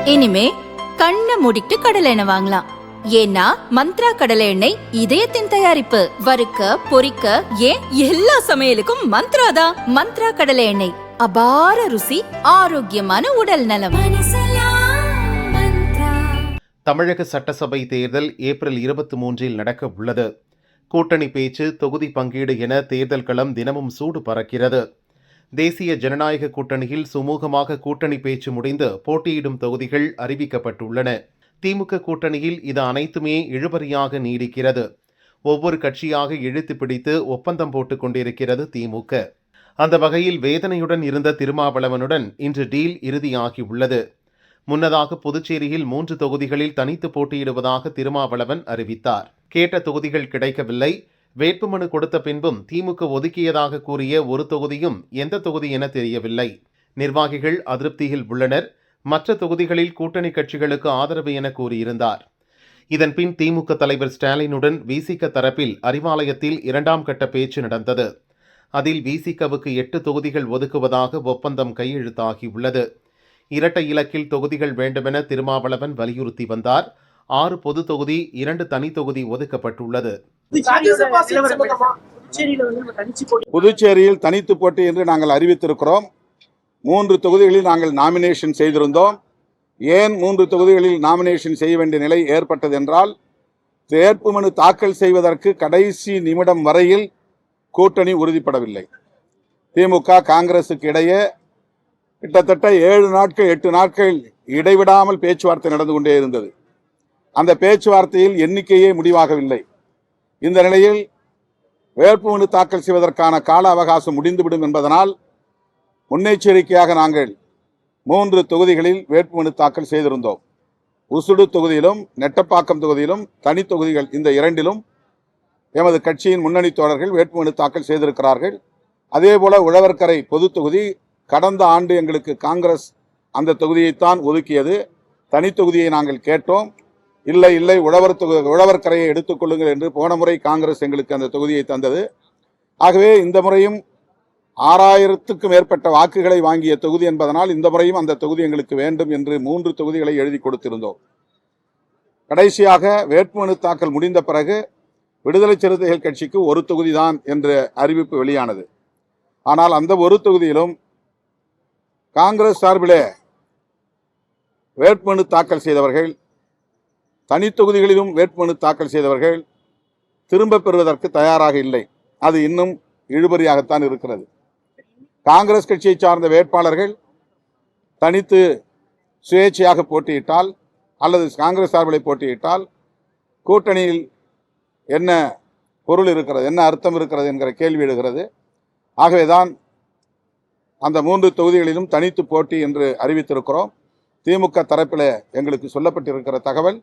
இனிமே கண்ணை மூடிட்டு கடலை எண்ணெய் வாங்கலாம். ஏன்னா மந்த்ரா கடலை எண்ணெய் இதயத்தின் தயாரிப்பு. வறுக்க பொரிக்க ஏன் எல்லா சமையலுக்கும் மந்த்ரா தான். மந்த்ரா கடலை எண்ணெய், அபார ருசி, ஆரோக்கியமான உடல் நலம். தமிழக சட்டசபை தேர்தல் ஏப்ரல் 23 நடக்க உள்ளது. கூட்டணி பேச்சு, தொகுதி பங்கீடு என தேர்தல் களம் தினமும் சூடு பறக்கிறது. தேசிய ஜனநாயக கூட்டணியில் சுமூகமாக கூட்டணி பேச்சு முடிந்து போட்டியிடும் தொகுதிகள் அறிவிக்கப்பட்டுள்ளன. திமுக கூட்டணியில் இது அனைத்துமே இழுபறியாக நீடிக்கிறது. ஒவ்வொரு கட்சியாக இழுத்து பிடித்து ஒப்பந்தம் போட்டுக் கொண்டிருக்கிறது திமுக. அந்த வகையில் வேதனையுடன் இருந்த திருமாவளவனுடன் இன்று டீல் இறுதியாகியுள்ளது. முன்னதாக புதுச்சேரியில் 3 தொகுதிகளில் தனித்து போட்டியிடுவதாக திருமாவளவன் அறிவித்தார். கேட்ட தொகுதிகள் கிடைக்கவில்லை. வேட்புமனு கொடுத்த பின்பும் திமுக ஒதுக்கியதாக கூறிய ஒரு தொகுதியும் எந்த தொகுதி என தெரியவில்லை. நிர்வாகிகள் அதிருப்தியில் உள்ளனர். மற்ற தொகுதிகளில் கூட்டணி கட்சிகளுக்கு ஆதரவு என கூறியிருந்தார். இதன்பின் திமுக தலைவர் ஸ்டாலினுடன் விசிக தரப்பில் அறிவாலயத்தில் 2ஆம் கட்ட பேச்சு நடந்தது. அதில் விசிகவுக்கு 8 தொகுதிகள் ஒதுக்குவதாக ஒப்பந்தம் கையெழுத்தாகியுள்ளது. இரட்டை இலக்கில் தொகுதிகள் வேண்டுமென திருமாவளவன் வலியுறுத்தி வந்தார். 6 பொது தொகுதி, 2 தனி தொகுதி ஒதுக்கப்பட்டுள்ளது. புதுச்சேரியில் தனித்து போட்டி என்று நாங்கள் அறிவித்திருக்கிறோம். 3 தொகுதிகளில் நாங்கள் நாமினேஷன் செய்திருந்தோம். ஏன் 3 தொகுதிகளில் நாமினேஷன் செய்ய வேண்டிய நிலை ஏற்பட்டது என்றால், வேட்புமனு தாக்கல் செய்வதற்கு கடைசி நிமிடம் வரையில் கூட்டணி உறுதிப்படவில்லை. திமுக காங்கிரசுக்கு இடையே கிட்டத்தட்ட 7 நாட்கள் 8 நாட்கள் இடைவிடாமல் பேச்சுவார்த்தை நடந்து கொண்டே இருந்தது. அந்த பேச்சுவார்த்தையில் எண்ணிக்கையே முடிவாகவில்லை. இந்த நிலையில் வேட்புமனு தாக்கல் செய்வதற்கான கால அவகாசம் முடிந்துவிடும் என்பதனால் முன்னெச்சரிக்கையாக நாங்கள் 3 தொகுதிகளில் வேட்புமனு தாக்கல் செய்திருந்தோம். உசுடு தொகுதியிலும் நெட்டப்பாக்கம் தொகுதியிலும் தனி தொகுதிகள், இந்த 2லும் எமது கட்சியின் முன்னணி தோழர்கள் வேட்புமனு தாக்கல் செய்திருக்கிறார்கள். அதேபோல உழவர்கரை பொது தொகுதி, கடந்த ஆண்டு எங்களுக்கு காங்கிரஸ் அந்த தொகுதியைத்தான் ஒதுக்கியது. தனி தொகுதியை நாங்கள் கேட்டோம். இல்லை உழவர்கரையை எடுத்துக்கொள்ளுங்கள் என்று போன முறை காங்கிரஸ் எங்களுக்கு அந்த தொகுதியை தந்தது. ஆகவே இந்த முறையும் 6000க்கும் மேற்பட்ட வாக்குகளை வாங்கிய தொகுதி என்பதனால் இந்த முறையும் அந்த தொகுதி எங்களுக்கு வேண்டும் என்று 3 தொகுதிகளை எழுதி கொடுத்திருந்தோம். கடைசியாக வேட்புமனு தாக்கல் முடிந்த பிறகு விடுதலை சிறுத்தைகள் கட்சிக்கு 1 தொகுதி தான் என்ற அறிவிப்பு வெளியானது. ஆனால் அந்த ஒரு தொகுதியிலும் காங்கிரஸ் சார்பிலே வேட்புமனு தாக்கல் செய்தவர்கள், தனி தொகுதிகளிலும் வேட்புமனு தாக்கல் செய்தவர்கள் திரும்ப பெறுவதற்கு தயாராக இல்லை. அது இன்னும் இழுபறியாகத்தான் இருக்கிறது. காங்கிரஸ் கட்சியை சார்ந்த வேட்பாளர்கள் தனித்து சுயேட்சையாக போட்டியிட்டால் அல்லது காங்கிரஸ் சார்பில் போட்டியிட்டால் கூட்டணியில் என்ன பொருள் இருக்கிறது, என்ன அர்த்தம் இருக்கிறது என்கிற கேள்வி எழுகிறது. ஆகவேதான் அந்த 3 தொகுதிகளிலும் தனித்து போட்டி என்று அறிவித்திருக்கிறோம். திமுக தரப்பில் எங்களுக்கு சொல்லப்பட்டிருக்கிற தகவல்,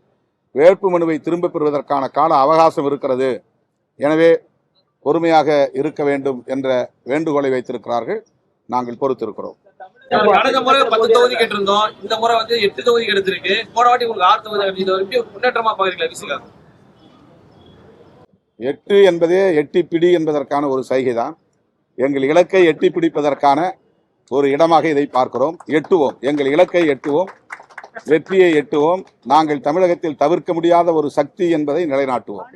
வேட்புமனுவை திரும்ப பெறுவதற்கான கால அவகாசம் இருக்கிறது, எனவே பொறுமையாக இருக்க வேண்டும் என்ற வேண்டுகோளை வைத்திருக்கிறார்கள். நாங்கள் பொறுத்திருக்கிறோம். கடந்த முறை 10 தொகுதி கேட்டிருந்தோம், இந்த முறை 8 தொகுதி கிடைச்சிருக்கு. போன வாட்டி உங்களுக்கு 6 தொகுதி முன்னேற்றமா பாக்குறீங்களா? 8 என்பதே எட்டி பிடி என்பதற்கான ஒரு சைகைதான். எங்கள் இலக்கை எட்டி பிடிப்பதற்கான ஒரு இடமாக இதை பார்க்கிறோம். எட்டுவோம், எங்கள் இலக்கை எட்டுவோம், வெற்றியை எட்டுவோம். நாங்கள் தமிழகத்தில் தவிர்க்க முடியாத ஒரு சக்தி என்பதை நிலைநாட்டுவோம்.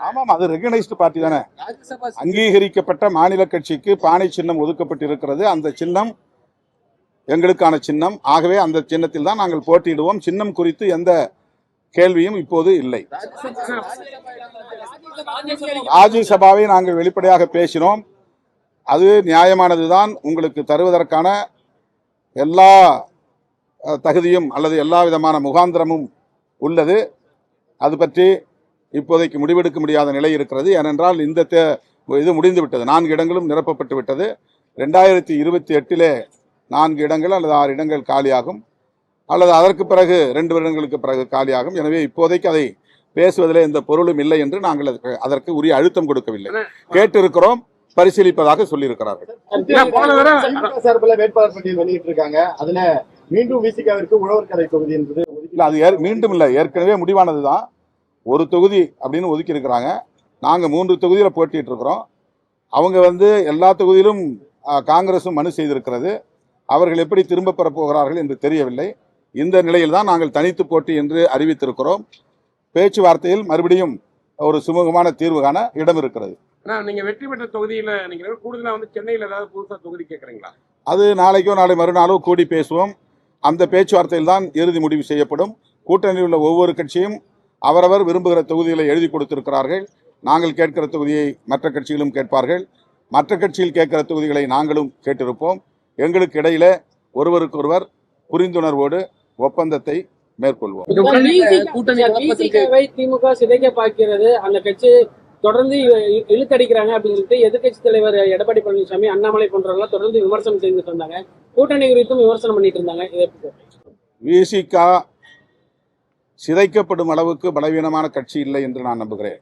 ஆமாம், அது ரெகனைஸ்டு பார்ட்டி தானே. அங்கீகரிக்கப்பட்ட மாநில கட்சிக்கு பானை சின்னம் ஒதுக்கப்பட்டிருக்கிறது. அந்த சின்னம் எங்களுக்கான சின்னம். ஆகவே அந்த சின்னத்தில் தான் நாங்கள் போட்டியிடுவோம். சின்னம் குறித்து எந்த கேள்வியும் இப்போது இல்லை. ராஜ்யசபாவை நாங்கள் வெளிப்படையாக பேசினோம். அது நியாயமானதுதான். உங்களுக்கு தருவதற்கான எல்லா தகுதியும் அல்லது எல்லா விதமான முகாந்திரமும் உள்ளது. அது பற்றி இப்போதைக்கு முடிவெடுக்க முடியாத நிலை இருக்கிறது. ஏனென்றால் இந்த இது முடிந்துவிட்டது. 4 இடங்களும் நிரப்பப்பட்டு விட்டது. 2028 4 இடங்கள் அல்லது 6 இடங்கள் காலியாகும், அல்லது அதற்கு பிறகு 2 வருடங்களுக்கு பிறகு காலியாகும். எனவே இப்போதைக்கு அதை பேசுவதிலே எந்த பொருளும் இல்லை என்று நாங்கள் அதற்கு உரிய அழுத்தம் கொடுக்கவில்லை. கேட்டிருக்கிறோம், பரிசீலிப்பதாக சொல்லியிருக்கிறார்கள். வேட்பாளர் பட்டியல் வெளியிட்டிருக்காங்க. அதுல மீண்டும் விசிகாவிற்கு உழவர்கரை தொகுதி என்பது அது மீண்டும் இல்லை, ஏற்கனவே முடிவானதுதான். 1 தொகுதி அப்படின்னு ஒதுக்கி இருக்கிறாங்க. நாங்கள் 3 தொகுதியில் போட்டிட்டு இருக்கிறோம். அவங்க எல்லா தொகுதியிலும் காங்கிரசும் மனு செய்திருக்கிறது. அவர்கள் எப்படி திரும்ப பெறப் போகிறார்கள் என்று தெரியவில்லை. இந்த நிலையில்தான் நாங்கள் தனித்து போட்டி என்று அறிவித்திருக்கிறோம். பேச்சுவார்த்தையில் மறுபடியும் ஒரு சுமூகமான தீர்வு காண இடம் இருக்கிறது. நீங்க வெற்றி பெற்ற தொகுதியில நீங்க கூடுதலா சென்னையில் ஏதாவது புதுசா தொகுதி கேட்கறீங்களா? அது நாளைக்கோ நாளை மறுநாளோ கூடி பேசுவோம். அந்த பேச்சுவார்த்தையில் தான் இறுதி முடிவு செய்யப்படும். கூட்டணியில் உள்ள ஒவ்வொரு கட்சியும் அவரவர் விரும்புகிற தொகுதிகளை எழுதி கொடுத்திருக்கிறார்கள். நாங்கள் கேட்கிற தொகுதியை மற்ற கட்சிகளும் கேட்பார்கள். மற்ற கட்சியில் கேட்கிற தொகுதிகளை நாங்களும் கேட்டிருப்போம். எங்களுக்கு இடையில ஒருவருக்கொருவர் புரிந்துணர்வோடு ஒப்பந்தத்தை மேற்கொள்வோம். திமுக சிதைக்க பார்க்கிறது, அந்த கட்சி தொடர்ந்து இழுத்தடிக்கிறாங்க அப்படின்னு சொல்லிட்டு எதிர்கட்சி தலைவர் எடப்பாடி பழனிசாமி, அண்ணாமலை போன்றவர்கள் தொடர்ந்து விமர்சனம் செய்துட்டு இருந்தாங்க. கூட்டணி குறித்தும் விமர்சனம் பண்ணிட்டு இருந்தாங்க. விசிக சிதைக்கப்படும் அளவுக்கு பலவீனமான கட்சி இல்லை என்று நான் நம்புகிறேன்.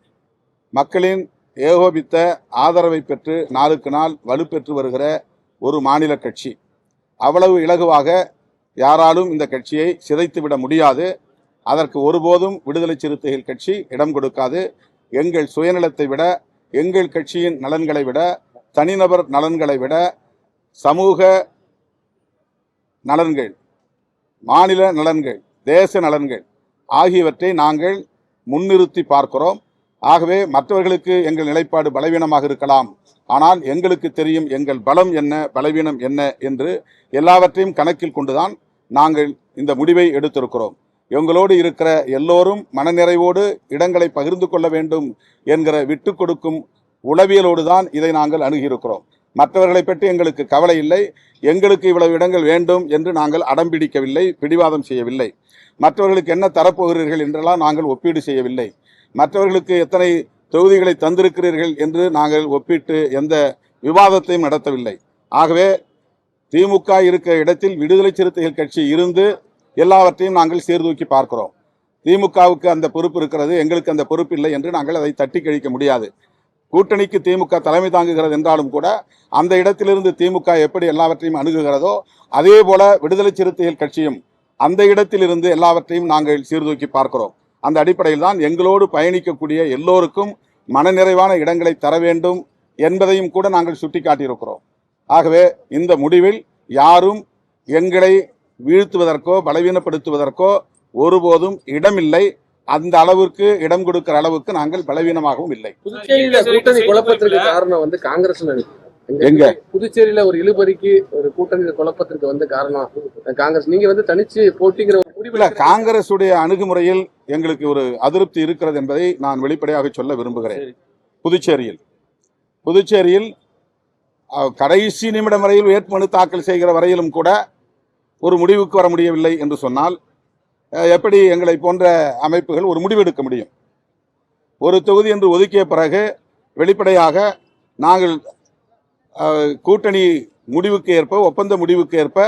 மக்களின் ஏகோபித்த ஆதரவை பெற்று நாளுக்கு நாள் வலுப்பெற்று வருகிற ஒரு மாநில கட்சி. அவ்வளவு இலகுவாக யாராலும் இந்த கட்சியை சிதைத்துவிட முடியாது. அதற்கு ஒருபோதும் விடுதலை சிறுத்தைகள் கட்சி இடம் கொடுக்காது. எங்கள் சுயநலத்தை விட, எங்கள் கட்சியின் நலன்களை விட, தனிநபர் நலன்களை விட, சமூக நலன்கள், மாநில நலன்கள், தேச நலன்கள் ஆகியவற்றை நாங்கள் முன்னிறுத்தி பார்க்கிறோம். ஆகவே மற்றவர்களுக்கு எங்கள் நிலைப்பாடு பலவீனமாக இருக்கலாம், ஆனால் எங்களுக்கு தெரியும் எங்கள் பலம் என்ன, பலவீனம் என்ன என்று எல்லாவற்றையும் கணக்கில் கொண்டுதான் நாங்கள் இந்த முடிவை எடுத்திருக்கிறோம். எங்களோடு இருக்கிற எல்லோரும் மனநிறைவோடு இடங்களை பகிர்ந்து கொள்ள வேண்டும் என்கிற விட்டு கொடுக்கும் உளவியலோடு தான் இதை நாங்கள் அணுகியிருக்கிறோம். மற்றவர்களை பற்றி எங்களுக்கு கவலை இல்லை. எங்களுக்கு இவ்வளவு இடங்கள் வேண்டும் என்று நாங்கள் அடம்பிடிக்கவில்லை, பிடிவாதம் செய்யவில்லை. மற்றவர்களுக்கு என்ன தரப்போகிறீர்கள் என்றெல்லாம் நாங்கள் ஒப்பீடு செய்யவில்லை. மற்றவர்களுக்கு எத்தனை தொகுதிகளை தந்திருக்கிறீர்கள் என்று நாங்கள் ஒப்பிட்டு எந்த விவாதத்தையும் நடத்தவில்லை. ஆகவே திமுக இருக்கிற இடத்தில் விடுதலை சிறுத்தைகள் கட்சி இருந்து எல்லாவற்றையும் நாங்கள் சீர்தூக்கி பார்க்கிறோம். திமுகவுக்கு அந்த பொறுப்பு இருக்கிறது, எங்களுக்கு அந்த பொறுப்பு இல்லை என்று நாங்கள் அதை தட்டி கழிக்க முடியாது. கூட்டணிக்கு திமுக தலைமை தாங்குகிறது என்றாலும் கூட அந்த இடத்திலிருந்து திமுக எப்படி எல்லாவற்றையும் அணுகுகிறதோ அதே போல விடுதலை சிறுத்தைகள் கட்சியும் அந்த இடத்திலிருந்து எல்லாவற்றையும் நாங்கள் சீர்தூக்கி பார்க்கிறோம். அந்த அடிப்படையில் தான் எங்களோடு பயணிக்கக்கூடிய எல்லோருக்கும் மனநிறைவான இடங்களை தர வேண்டும் என்பதையும் கூட நாங்கள் சுட்டிக்காட்டியிருக்கிறோம். ஆகவே இந்த முடிவில் யாரும் எங்களை வீழ்த்துவதற்கோ பலவீனப்படுத்துவதற்கோ ஒருபோதும் இடமில்லை. அந்த அளவிற்கு இடம் கொடுக்கிற அளவுக்கு நாங்கள் பலவீனமாகவும் இல்லை. புதுச்சேரியில கூட்டணி குழப்பத்திற்கு காரணம் காங்கிரஸ். எங்க புதுச்சேரியில ஒரு இழுபறிக்கு, ஒரு கூட்டணி குழப்பத்திற்கு காரணம் காங்கிரஸ். நீங்க தனிச்சு போட்டிங்கிற முடிவுல காங்கிரஸ் உடைய அணுகுமுறையில் எங்களுக்கு ஒரு அதிருப்தி இருக்கிறது என்பதை நான் வெளிப்படையாக சொல்ல விரும்புகிறேன். புதுச்சேரியில் கடைசி நிமிடம் வரையில் வேட்புமனு தாக்கல் செய்கிற வரையிலும் கூட ஒரு முடிவுக்கு வர முடியவில்லை என்று சொன்னால் எப்படி எங்களை போன்ற அமைப்புகள் ஒரு முடிவெடுக்க முடியும்? ஒரு தொகுதி என்று ஒதுக்கிய பிறகு வெளிப்படையாக நாங்கள் கூட்டணி முடிவுக்கு ஏற்ப, ஒப்பந்த முடிவுக்கு ஏற்ப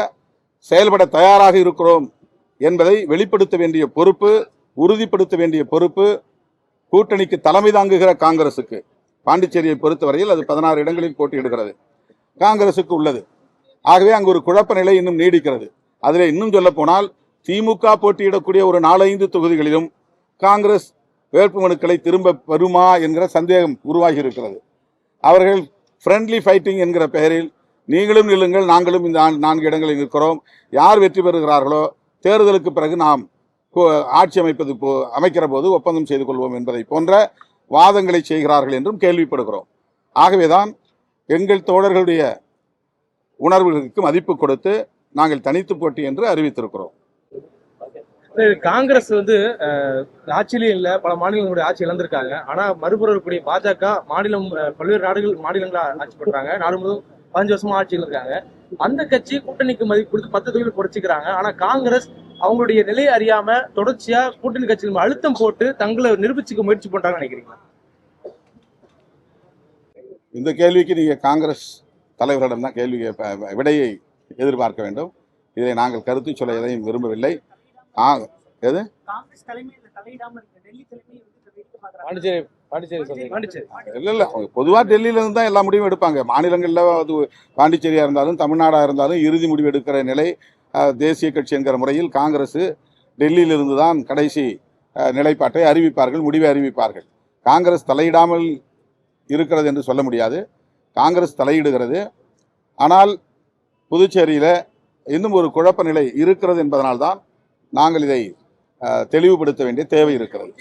செயல்பட தயாராக இருக்கிறோம் என்பதை வெளிப்படுத்த வேண்டிய பொறுப்பு, உறுதிப்படுத்த வேண்டிய பொறுப்பு கூட்டணிக்கு தலைமை தாங்குகிற காங்கிரசுக்கு. பாண்டிச்சேரியை பொறுத்தவரையில் அது 16 இடங்களில் போட்டியிடுகிறது, காங்கிரசுக்கு உள்ளது. ஆகவே அங்கு ஒரு குழப்ப நிலை இன்னும் நீடிக்கிறது. அதில் இன்னும் சொல்ல போனால் திமுக போட்டியிடக்கூடிய ஒரு 4-5 தொகுதிகளிலும் காங்கிரஸ் வேட்புமனுக்களை திரும்ப வருமா என்கிற சந்தேகம் உருவாகி இருக்கிறது. அவர்கள் ஃப்ரெண்ட்லி ஃபைட்டிங் என்கிற பெயரில் நீங்களும் நில்லுங்கள், நாங்களும் இந்த 4 இடங்களில் இருக்கிறோம், யார் வெற்றி பெறுகிறார்களோ தேர்தலுக்கு பிறகு நாம் ஆட்சி அமைக்கிற போது ஒப்பந்தம் செய்து கொள்வோம் என்பதை போன்ற வாதங்களை செய்கிறார்கள் என்றும் கேள்விப்படுகிறோம். ஆகவேதான் எங்கள் தோழர்களுடைய உணர்வுகளுக்கு மதிப்பு கொடுத்து நாங்கள் தனித்து போட்டி என்று அறிவித்திருக்கிறோம். காங்கிரஸ் ஆட்சியிலே இல்ல, பல மாநிலங்களுடைய ஆட்சி இழந்திருக்காங்க. ஆனா மறுபுறம் இருக்கக்கூடிய பாஜக பல்வேறு மாநிலங்களா ஆட்சி பண்றாங்க. நாடு முழுவதும் 15 வருஷமா ஆட்சியில் இருக்காங்க. அந்த கட்சி கூட்டணிக்கு மதிப்பு கொடுத்து 10 தொகுதிகள் குறைச்சிக்கிறாங்க. ஆனா காங்கிரஸ் அவங்களுடைய நிலையை அறியாம தொடர்ச்சியா கூட்டணி கட்சிகள் அழுத்தம் போட்டு தங்களை நிரூபிச்சுக்க முயற்சி பண்றாங்கன்னு நினைக்கிறீங்களா? இந்த கேள்விக்கு நீங்க காங்கிரஸ் தலைவரிடம் தான் விடையை எதிர்பார்க்க வேண்டும். இதை நாங்கள் கருத்து சொல்ல எதையும் விரும்பவில்லை. எது இல்ல, பொதுவா டெல்லியில இருந்து தான் எல்லா முடிவும் எடுப்பாங்க. மாநிலங்கள்ல அது பாண்டிச்சேரியா இருந்தாலும் தமிழ்நாடா இருந்தாலும் இறுதி முடிவு எடுக்கிற நிலை தேசிய கட்சி என்கிற முறையில் காங்கிரஸ் டெல்லியிலிருந்து தான் கடைசி நிலைப்பாட்டை அறிவிப்பார்கள், முடிவை அறிவிப்பார்கள். காங்கிரஸ் தலையிடாமல் இருக்கிறது என்று சொல்ல முடியாது. காங்கிரஸ் தலையிடுகிறது. ஆனால் புதுச்சேரியில் இன்னும் ஒரு குழப்ப நிலை இருக்கிறது என்பதனால்தான் நாங்கள் இதை தெளிவுபடுத்த வேண்டிய தேவை இருக்கிறது.